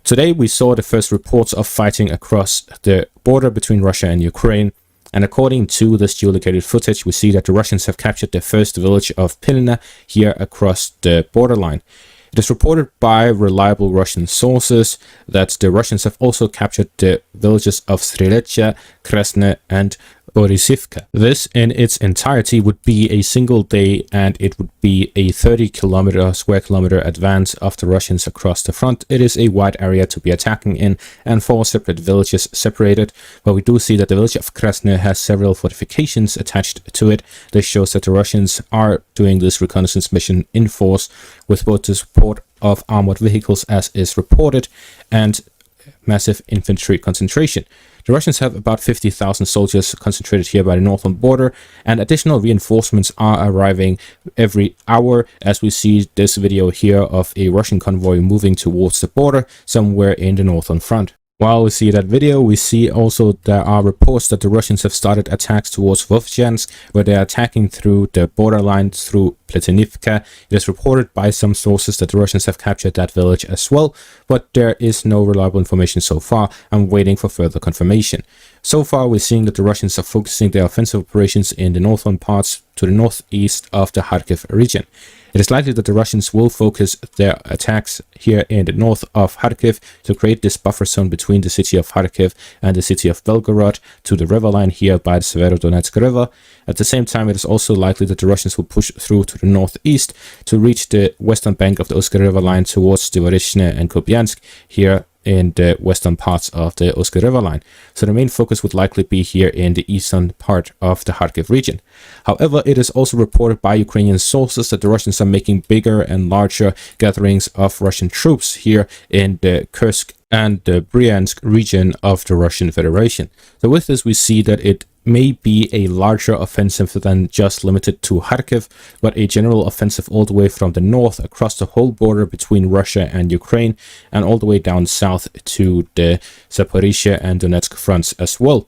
Today we saw the first reports of fighting across the border between Russia and Ukraine, and according to this geolocated footage, we see that the Russians have captured the first village of Pilina here across the borderline. It is reported by reliable Russian sources that the Russians have also captured the villages of Streletsya, Kresne and Borisivka. This in its entirety would be a single day, and it would be a 30 square kilometer advance of the Russians across the front. It is a wide area to be attacking in, and 4 separate villages separated, but we do see that the village of Kresne has several fortifications attached to it. This shows that the Russians are doing this reconnaissance mission in force with both the support of armored vehicles as is reported and massive infantry concentration. The Russians have about 50,000 soldiers concentrated here by the northern border, and additional reinforcements are arriving every hour, as we see this video here of a Russian convoy moving towards the border somewhere in the northern front. While we see that video, we see also there are reports that the Russians have started attacks towards Vovchansk, where they are attacking through the borderline through Pletenivka. It is reported by some sources that the Russians have captured that village as well, but there is no reliable information so far. I'm waiting for further confirmation. So far, we're seeing that the Russians are focusing their offensive operations in the northern parts to the northeast of the Kharkov region. It is likely that the Russians will focus their attacks here in the north of Kharkiv to create this buffer zone between the city of Kharkiv and the city of Belgorod to the river line here by the Severodonetsk River. At the same time, it is also likely that the Russians will push through to the northeast to reach the western bank of the Oskar River line towards Dvorishne and Kupiansk here in the western parts of the Oskar River line. So the main focus would likely be here in the eastern part of the Kharkiv region. However, it is also reported by Ukrainian sources that the Russians are making bigger and larger gatherings of Russian troops here in the Kursk and the Bryansk region of the Russian Federation. So with this, we see that it may be a larger offensive than just limited to Kharkiv, but a general offensive all the way from the north across the whole border between Russia and Ukraine, and all the way down south to the Zaporizhia and Donetsk fronts as well.